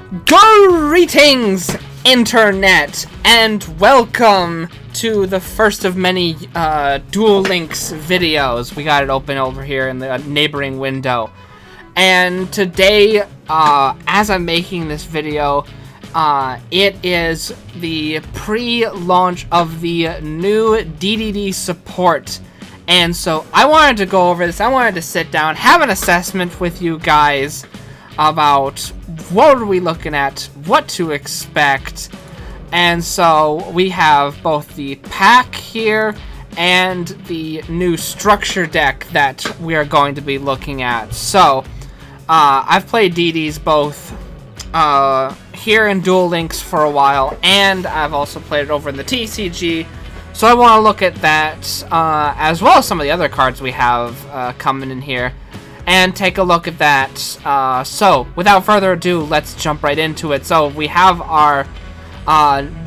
Greetings, Internet, and welcome to the first of many Duel Links videos. We got it open over here in the neighboring window. And today, as I'm making this video, it is the pre-launch of the new DDD support. And so I wanted to go over this. I wanted to sit down, have an assessment with you guys about what are we looking at, what to expect. And so we have both the pack here and the new structure deck that we are going to be looking at. So I've played DDs both here in Duel Links for a while, and I've also played it over in the TCG. So I want to look at that as well as some of the other cards we have coming in here, and take a look at that. So, without further ado, let's jump right into it. So, we have our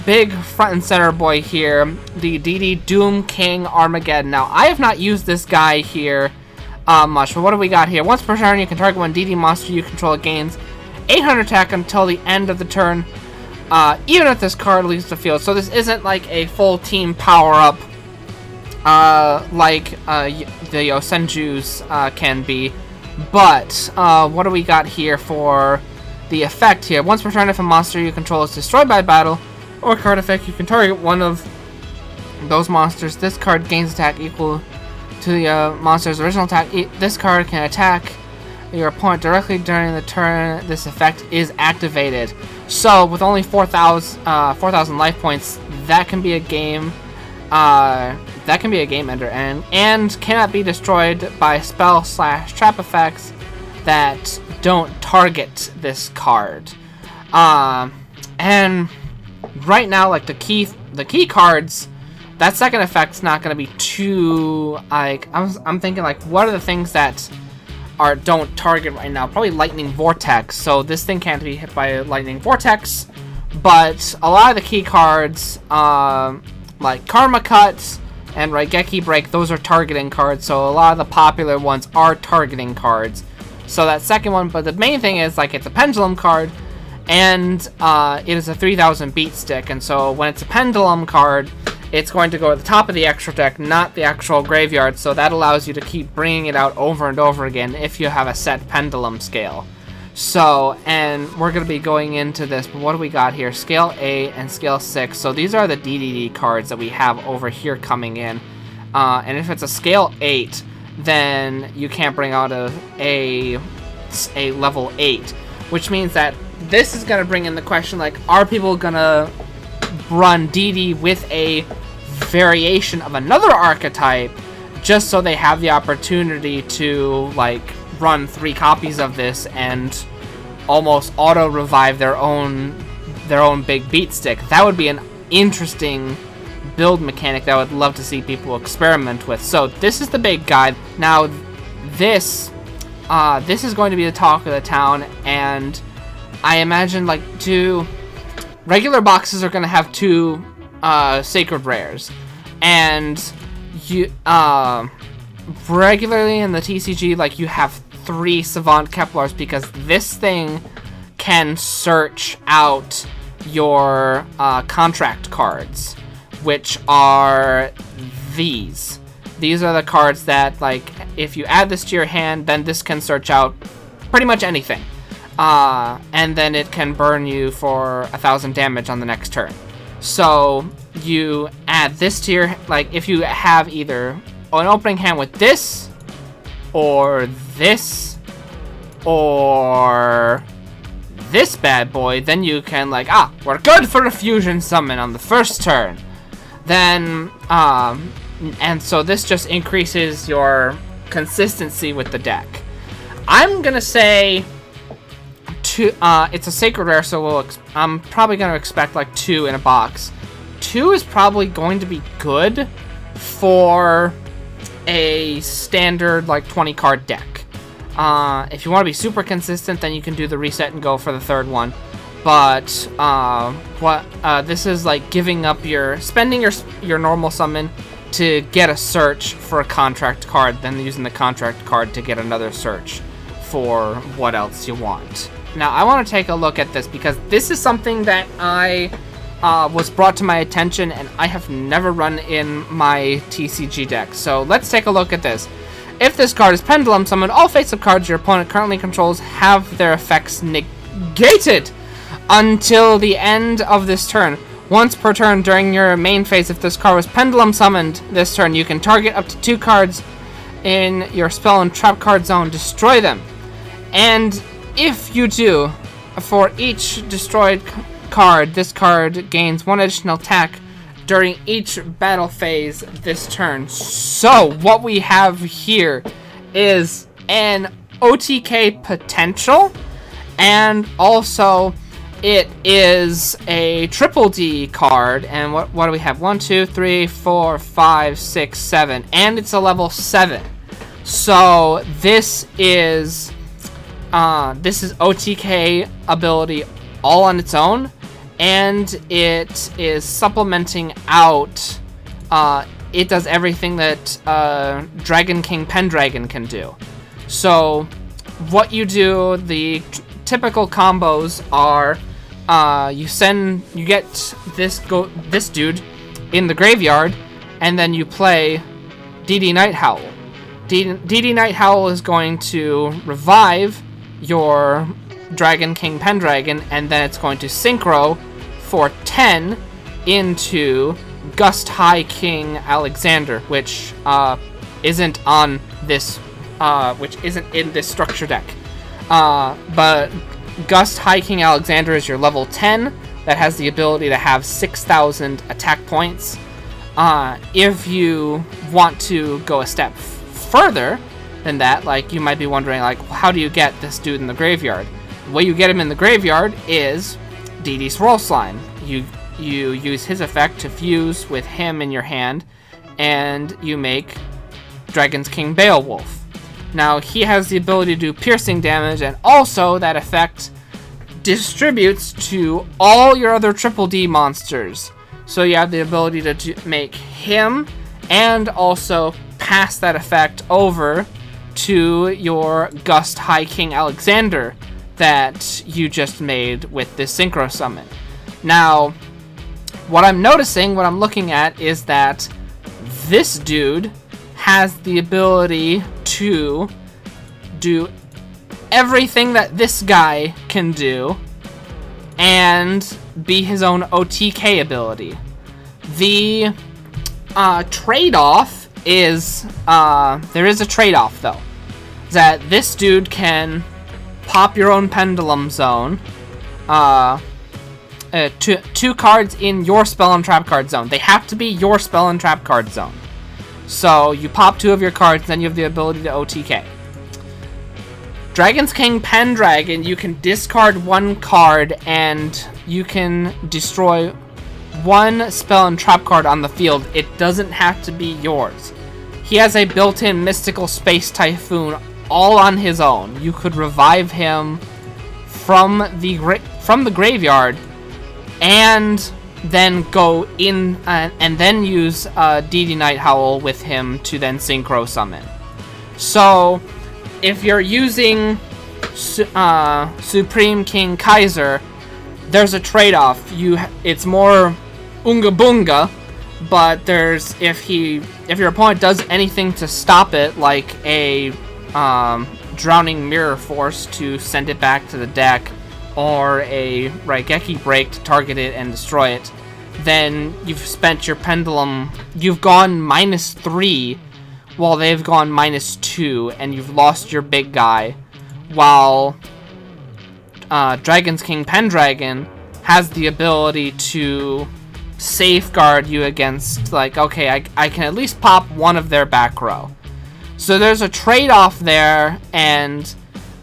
big front and center boy here, the DD Doom King Armageddon. Now, I have not used this guy here much, but what do we got here? Once per turn, you can target one DD monster you control. It gains 800 attack until the end of the turn, even if this card leaves the field. So, this isn't like a full team power-up like the Yosenju's can be. But, what do we got here for the effect here? Once per turn, if a monster you control is destroyed by battle or card effect, you can target one of those monsters. This card gains attack equal to the monster's original attack. This card can attack your opponent directly during the turn this effect is activated. So, with only 4,000 life points, that can be a game ender, and cannot be destroyed by spell/trap effects that don't target this card. And right now, like the key cards, that second effect's not going to be too like. I'm thinking like, what are the things that don't target right now? Probably Lightning Vortex. So this thing can't be hit by Lightning Vortex, but a lot of the key cards, like Karma Cut and Raigeki Break, those are targeting cards, so a lot of the popular ones are targeting cards. So that second one, but the main thing is, like, it's a pendulum card, and it is a 3000 beat stick, and so when it's a pendulum card, it's going to go at the top of the extra deck, not the actual graveyard, so that allows you to keep bringing it out over and over again if you have a set pendulum scale. So, and we're going to be going into this, but what do we got here? Scale 8 and Scale 6. So these are the DDD cards that we have over here coming in. And if it's a Scale 8, then you can't bring out a level 8. Which means that this is going to bring in the question, like, are people going to run DD with a variation of another archetype just so they have the opportunity to, like, run 3 copies of this and almost auto revive their own big beat stick? That would be an interesting build mechanic that I would love to see people experiment with. So this is the big guide. Now this is going to be the talk of the town, and I imagine like 2 regular boxes are going to have 2 sacred rares, and you regularly in the TCG, like, you have 3 Savant Keplars, because this thing can search out your contract cards, which are these. These are the cards that, like, if you add this to your hand, then this can search out pretty much anything. And then it can burn you for 1,000 damage on the next turn. So you add this to your, like, if you have either an opening hand with this, or this, or this bad boy, then you can, like, we're good for a fusion summon on the first turn. Then, and so this just increases your consistency with the deck. I'm gonna say it's a sacred rare, so I'm probably gonna expect like 2 in a box. 2 is probably going to be good for a standard like 20 card deck. If you want to be super consistent, then you can do the reset and go for the 3rd one. But this is like spending your normal summon to get a search for a contract card, then using the contract card to get another search for what else you want. Now, I want to take a look at this because this is something that I was brought to my attention and I have never run in my TCG deck. So let's take a look at this. If this card is Pendulum Summoned, all face-up cards your opponent currently controls have their effects negated until the end of this turn. Once per turn during your main phase, if this card was Pendulum Summoned this turn, you can target up to 2 cards in your spell and trap card zone, destroy them. And if you do, for each destroyed card, this card gains 1 additional attack during each battle phase this turn. So what we have here is an OTK potential, and also it is a triple D card. And what do we have? 1, 2, 3, 4, 5, 6, 7, and it's a level 7. So this is OTK ability all on its own, and it is supplementing out. It does everything that Dragon King Pendragon can do. So what you do, the typical combos are you get this dude in the graveyard, and then you play DD Night Howl. DD Night Howl is going to revive your Dragon King Pendragon, and then it's going to synchro for 10 into Gust High King Alexander, which isn't on this, which isn't in this structure deck. But Gust High King Alexander is your level 10 that has the ability to have 6,000 attack points. If you want to go a step further than that, like you might be wondering, like, how do you get this dude in the graveyard? The way you get him in the graveyard is DD Swirl Slime. You use his effect to fuse with him in your hand, and you make Dragon's King Beowulf. Now, he has the ability to do piercing damage, and also that effect distributes to all your other triple D monsters. So you have the ability to make him, and also pass that effect over to your Gust High King Alexander that you just made with this Synchro Summon. Now, what I'm noticing, what I'm looking at, is that this dude has the ability to do everything that this guy can do and be his own OTK ability. The trade-off is, there is a trade-off though, that this dude can pop your own Pendulum Zone, 2 cards in your spell and trap card zone. They have to be your spell and trap card zone. So you pop 2 of your cards, then you have the ability to OTK. Dragon's King Pendragon, you can discard 1 card and you can destroy 1 spell and trap card on the field. It doesn't have to be yours. He has a built-in Mystical Space Typhoon all on his own. You could revive him from the graveyard and then go in and then use DD Night Howl with him to then Synchro Summon. So if you're using Supreme King Kaiser, there's a trade-off. It's more Unga Bunga, but if your opponent does anything to stop it, like a Drowning Mirror Force to send it back to the deck, or a Raigeki Break to target it and destroy it, then you've spent your Pendulum, you've gone -3 while they've gone -2, and you've lost your big guy, while Dragon's King Pendragon has the ability to safeguard you against, like, okay, I can at least pop 1 of their back row. So there's a trade-off there, and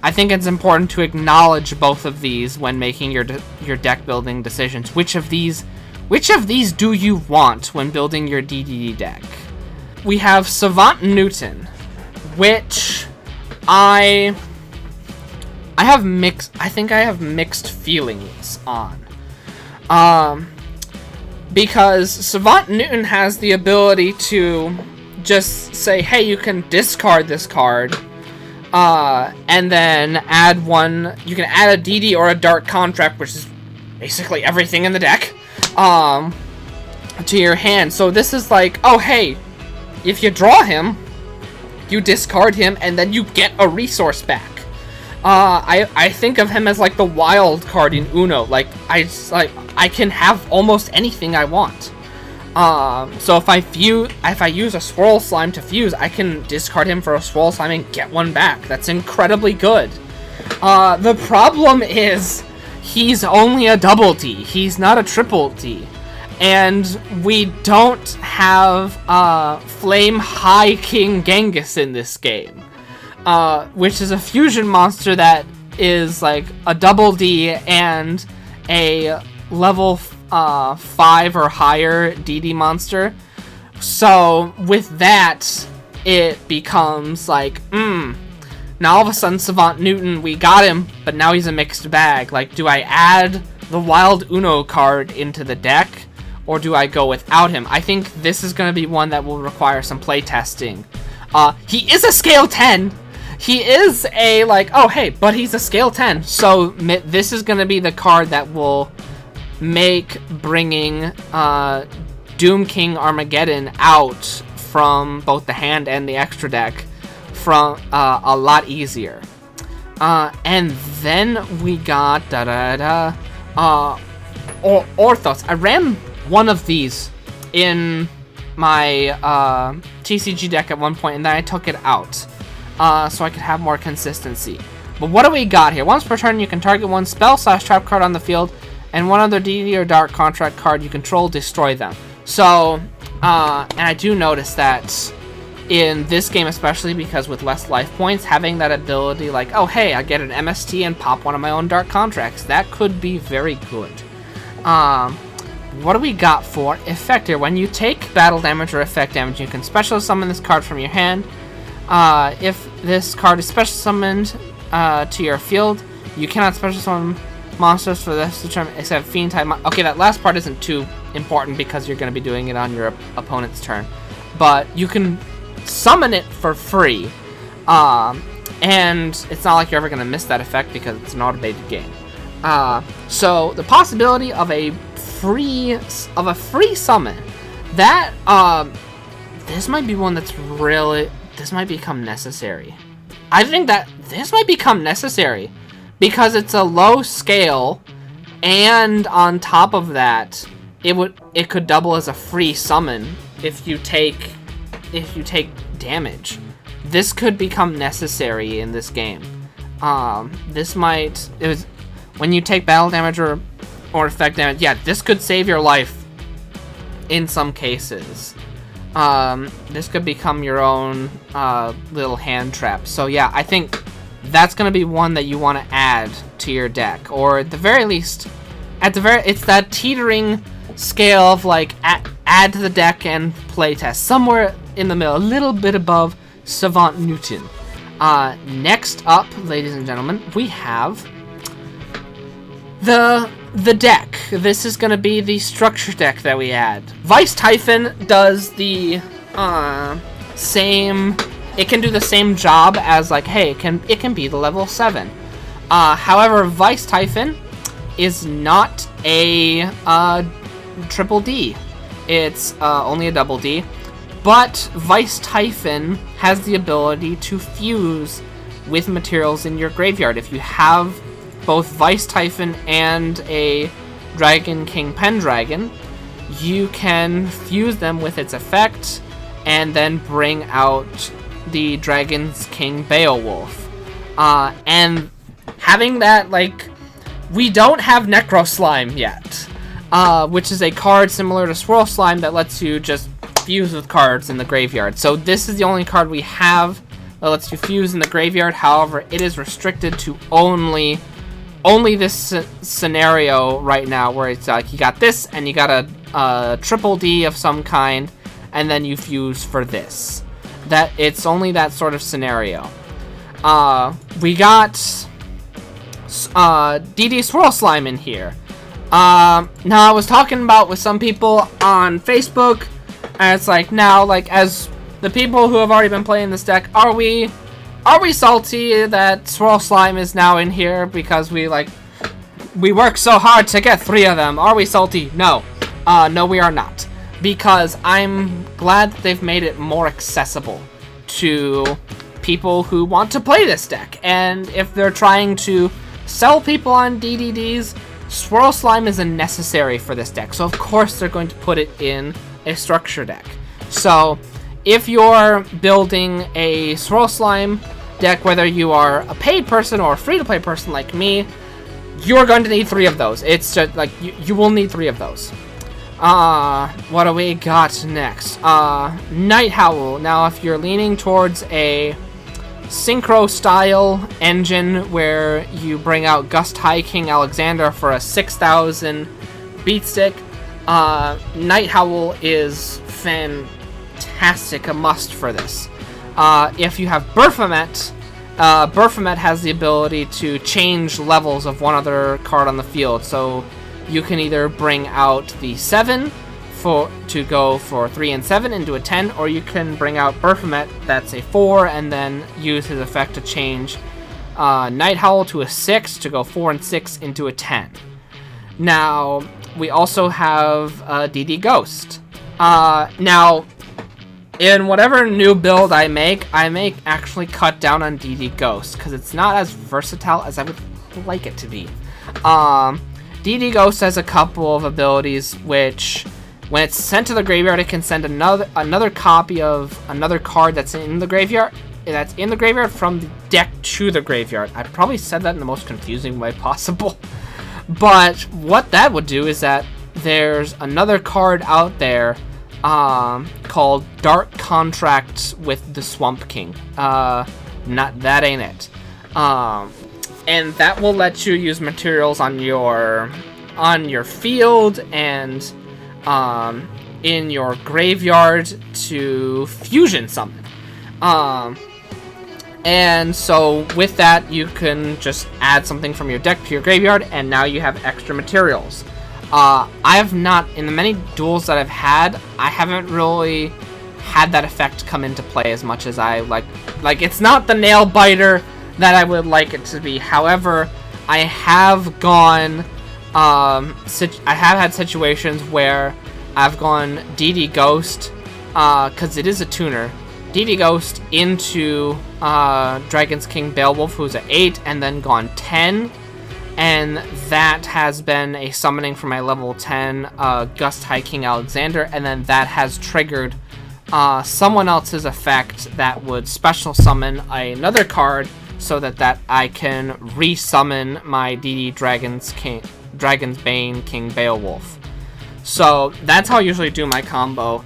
I think it's important to acknowledge both of these when making your deck building decisions. Which of these do you want when building your DDD deck? We have Savant Newton, which I think I have mixed feelings on. Because Savant Newton has the ability to just say, hey, you can discard this card, And then add one. You can add a DD or a Dark Contract, which is basically everything in the deck, to your hand. So this is like, oh hey, if you draw him, you discard him, and then you get a resource back. I think of him as like the wild card in Uno. Like I can have almost anything I want. So if I use a Swirl Slime to fuse, I can discard him for a Swirl Slime and get one back. That's incredibly good. The problem is he's only a double D. He's not a triple D. And we don't have Flame High King Genghis in this game. Which is a fusion monster that is like a double D and a level 5 or higher DD monster. So with that, it becomes like, now all of a sudden Savant Newton, we got him, but now he's a mixed bag. Like, do I add the Wild Uno card into the deck, or do I go without him? I think this is going to be one that will require some play testing. He is a scale 10. He is a, like, oh hey, but he's a scale 10. So this is going to be the card that will make bringing Doom King Armageddon out from both the hand and the extra deck from a lot easier. And then we got Orthos. I ran one of these in my TCG deck at one point, and then I took it out so I could have more consistency. But what do we got here? Once per turn, you can target one spell/trap card on the field, and one other DD or Dark Contract card you control, destroy them. So, and I do notice that in this game, especially because with less life points, having that ability like, oh hey, I get an MST and pop one of my own Dark Contracts, that could be very good. What do we got for effect here? When you take battle damage or effect damage, you can special summon this card from your hand. If this card is special summoned to your field, you cannot special summon monsters for this term except Fiend type. Okay, that last part isn't too important because you're going to be doing it on your opponent's turn. But you can summon it for free. And it's not like you're ever going to miss that effect because it's an automated game. So the possibility of a free summon, that this might be one that's really, this might become necessary. I think that this might become necessary because it's a low scale, and on top of that, it could double as a free summon if you take damage. This could become necessary in this game. When you take battle damage or effect damage, yeah, this could save your life in some cases. This could become your own little hand trap. So yeah, I think that's going to be one that you want to add to your deck, or at the very least, it's that teetering scale of like add to the deck and playtest, somewhere in the middle, a little bit above Savant Newton. Next up, ladies and gentlemen, we have the deck. This is going to be the structure deck that we add. Vice Typhon does the same. It can do the same job as, like, hey, it can be the level 7. However, Vice Typhon is not a triple D. It's only a double D. But Vice Typhon has the ability to fuse with materials in your graveyard. If you have both Vice Typhon and a Dragon King Pendragon, you can fuse them with its effect and then bring out the Dragon's King Beowulf. And having that, like, we don't have Necro Slime yet, which is a card similar to Swirl Slime that lets you just fuse with cards in the graveyard. So this is the only card we have that lets you fuse in the graveyard. However, it is restricted to only this scenario right now, where it's like you got this and you got a triple D of some kind, and then you fuse for this. That it's only that sort of scenario. We got DD Swirl Slime in here. Now I was talking about with some people on Facebook, and it's like, now, like, as the people who have already been playing this deck, are we Are we salty that Swirl Slime is now in here because we worked so hard to get 3 of them? Are we salty? No. No, we are not. Because I'm glad that they've made it more accessible to people who want to play this deck. And if they're trying to sell people on DDDs, Swirl Slime is a necessary for this deck. So of course they're going to put it in a structure deck. So if you're building a Swirl Slime deck, whether you are a paid person or a free-to-play person like me, you're going to need 3 of those. It's just like you will need 3 of those. What do we got next? Night Howl. Now, if you're leaning towards a synchro style engine where you bring out Gust High King Alexander for a 6,000 beat stick, Night Howl is fantastic, a must for this. If you have Baphomet, Baphomet has the ability to change levels of one other card on the field, so you can either bring out the 7 to go for 3 and 7 into a 10, or you can bring out Baphomet, that's a 4, and then use his effect to change Night Howl to a 6 to go 4 and 6 into a 10. Now, we also have DD Ghost. Now, in whatever new build I make actually cut down on DD Ghost, because it's not as versatile as I would like it to be. DD Ghost has a couple of abilities which, when it's sent to the graveyard, it can send another copy of another card that's in the graveyard from the deck to the graveyard. I probably said that in the most confusing way possible. But what that would do is that there's another card out there called Dark Contract with the Swamp King. That ain't it. And that will let you use materials on your field and in your graveyard to fusion summon. And so with that, you can just add something from your deck to your graveyard, and now you have extra materials. I have not, in the many duels that I've had, I haven't really had that effect come into play as much as I like. Like, it's not the nail biter that I would like it to be. However, I have gone, I have had situations where I've gone DD Ghost, because it is a tuner, DD Ghost into Dragon's King Beowulf, who's at 8, and then gone 10, and that has been a summoning for my level 10 Gust High King Alexander, and then that has triggered someone else's effect that would special summon another card, so that I can resummon my DD Dragon's Bane King Beowulf. So that's how I usually do my combo,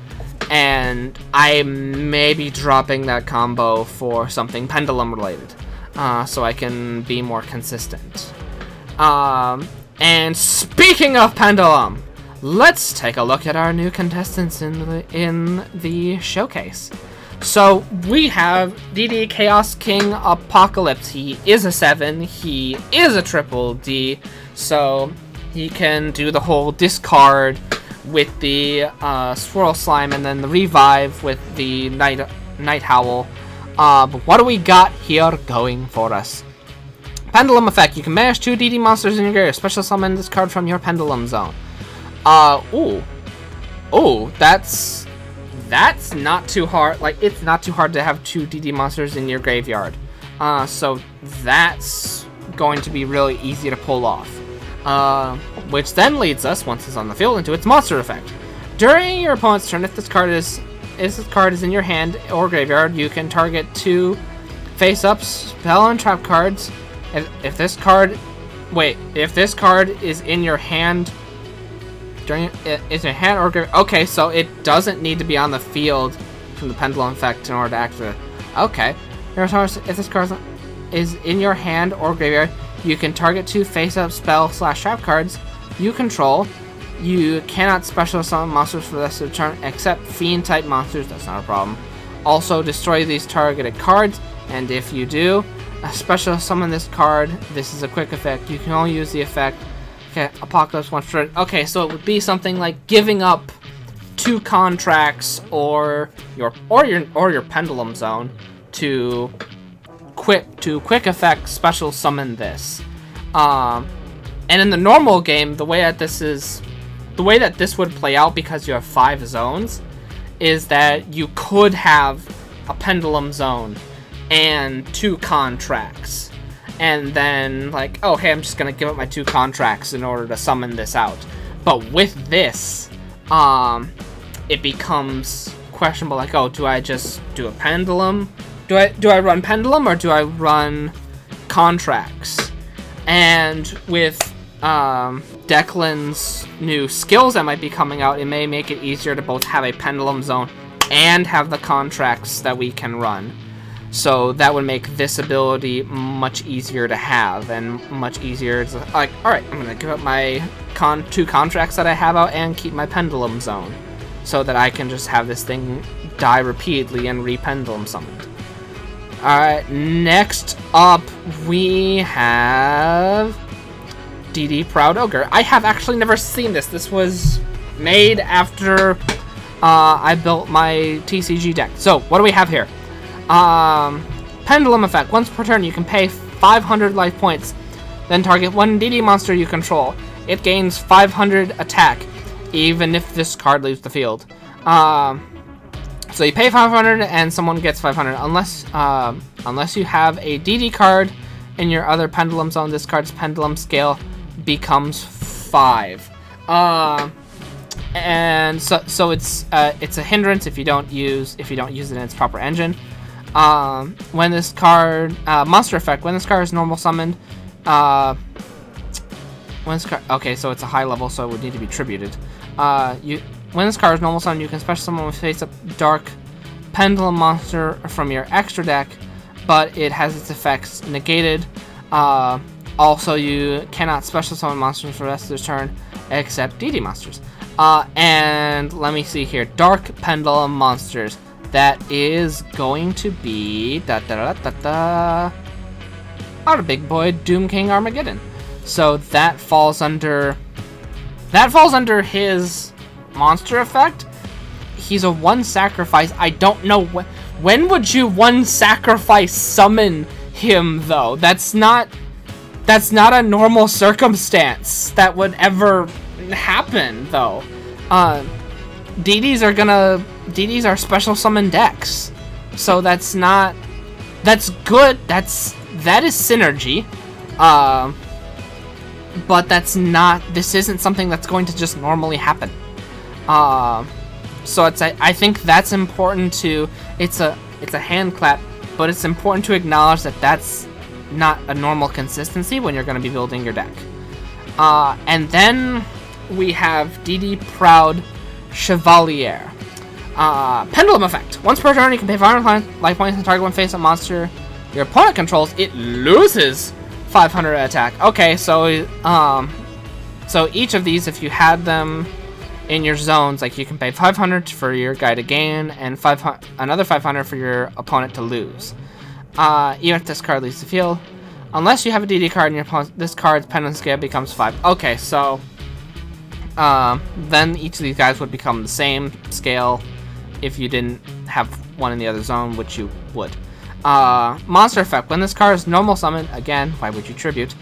and I may be dropping that combo for something Pendulum related, so I can be more consistent. And speaking of Pendulum, let's take a look at our new contestants in the showcase. So we have DD Chaos King Apocalypse. He is a 7. He is a triple D, so he can do the whole discard with the Swirl Slime and then the revive with the Night Howl. But what do we got here going for us? Pendulum effect. You can banish 2 DD monsters in your graveyard. Special summon this card from your Pendulum zone. That's not too hard. Like, it's not too hard to have 2 DD monsters in your graveyard. So that's going to be really easy to pull off. Which then leads us, once it's on the field, into its monster effect. During your opponent's turn, if this card is in your hand or graveyard, you can target 2 face-up spell and trap cards. If this card is in your hand is in hand or graveyard. Okay, so it doesn't need to be on the field from the Pendulum effect in order to activate it. Okay. If this card is in your hand or graveyard, you can target 2 face-up spell/trap cards you control. You cannot special summon monsters for the rest of the turn except fiend-type monsters. That's not a problem. Also, destroy these targeted cards, and if you do, special summon this card. This is a quick effect. You can only use the effect. Okay, Apocalypse once per turn. Okay, so it would be something like giving up 2 contracts or your Pendulum zone to quick effect special summon this. And in the normal game, the way that this would play out, because you have 5 zones, is that you could have a pendulum zone and 2 contracts, and then like, oh hey, I'm just gonna give up my 2 contracts in order to summon this out. But with this, it becomes questionable, like, oh, do I just do a pendulum? Do I run pendulum, or do I run contracts? And with Declan's new skills that might be coming out, it may make it easier to both have a pendulum zone and have the contracts that we can run. So that would make this ability much easier to have, and much easier to, like, alright, I'm gonna give up my 2 contracts that I have out and keep my pendulum zone, so that I can just have this thing die repeatedly and re-pendulum summoned. Alright, next up we have DD Proud Ogre. I have actually never seen this. This was made after I built my TCG deck. So, what do we have here? Pendulum effect. Once per turn, you can pay 500 life points, then target one DD monster you control. It gains 500 attack, even if this card leaves the field. So you pay 500 and someone gets 500, unless you have a DD card in your other pendulum zone. This card's pendulum scale becomes 5. And so it's a hindrance if you don't use it in its proper engine. When this card monster effect, when this card is normal summoned, okay, so it's a high level, so it would need to be tributed. When this card is normal summoned, you can special summon with face-up dark pendulum monster from your extra deck, but it has its effects negated. Also, you cannot special summon monsters for the rest of the turn except DD monsters. And let me see here, dark pendulum monsters. That is going to be our big boy Doom King Armageddon. So that falls under his monster effect. He's a 1 sacrifice. I don't know when would you 1 sacrifice summon him though. That's not a normal circumstance that would ever happen though. DDs are special summon decks, so that's good. That is synergy, but this isn't something that's going to just normally happen. So I think that's important to. It's a hand clap, but it's important to acknowledge that that's not a normal consistency when you're going to be building your deck. And then we have DD Proud Chevalier. Pendulum effect. Once per turn, you can pay 500 life points and target one face-up monster your opponent controls. It loses 500 attack. Okay, so each of these, if you had them in your zones, like you can pay 500 for your guy to gain and another 500 for your opponent to lose. Even if this card leaves the field, unless you have a DD card in your opponent, this card's pendulum scale becomes 5. Okay, so then each of these guys would become the same scale if you didn't have one in the other zone, which you would. Monster effect. When this card is normal summoned, again, why would you tribute?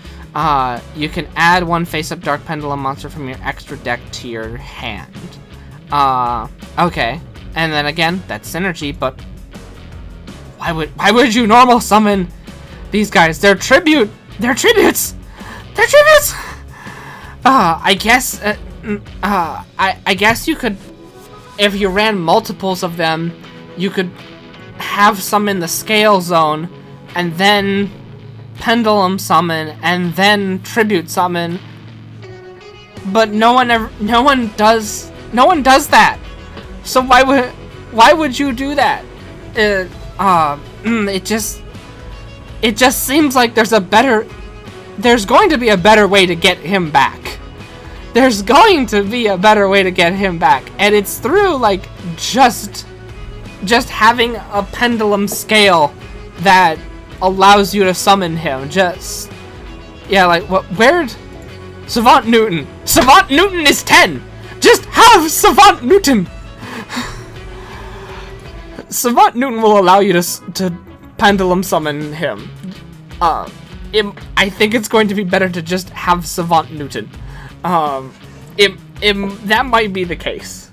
You can add 1 face-up dark pendulum monster from your extra deck to your hand. Okay. And then again, that's synergy, but why would you normal summon these guys? They're tributes! I guess you could, if you ran multiples of them, you could have some in the scale zone, and then pendulum summon, and then tribute summon. But no one does that. So why would you do that? It just seems like there's going to be a better way to get him back. There's going to be a better way to get him back, and it's through like just having a pendulum scale that allows you to summon him. Where'd Savant Newton? Savant Newton is 10. Just have Savant Newton. Savant Newton will allow you to Pendulum Summon him. I think it's going to be better to just have Savant Newton. That might be the case.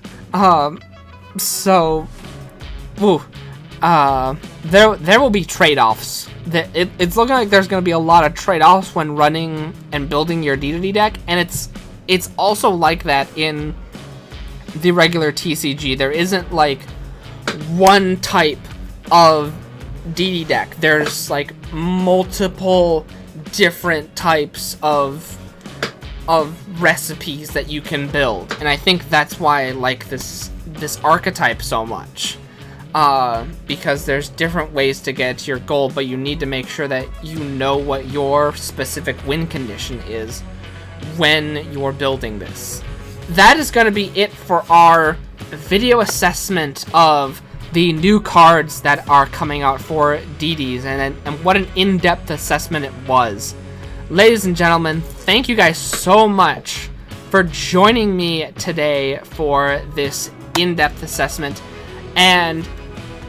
So, woo. There will be trade-offs. It's looking like there's going to be a lot of trade-offs when running and building your DDD deck, and it's also like that in the regular TCG. There isn't like one type of DD deck. There's like multiple different types of recipes that you can build, and I think that's why I like this archetype so much. Because there's different ways to get to your goal, but you need to make sure that you know what your specific win condition is when you're building this. That is going to be it for our video assessment of the new cards that are coming out for DDs, and what an in-depth assessment it was. Ladies and gentlemen, thank you guys so much for joining me today for this in-depth assessment, and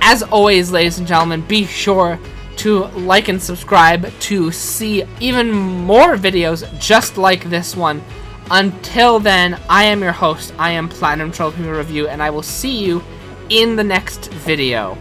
as always, ladies and gentlemen, be sure to like and subscribe to see even more videos just like this one. Until then, I am your host, I am Platinum Trophy Review, and I will see you in the next video.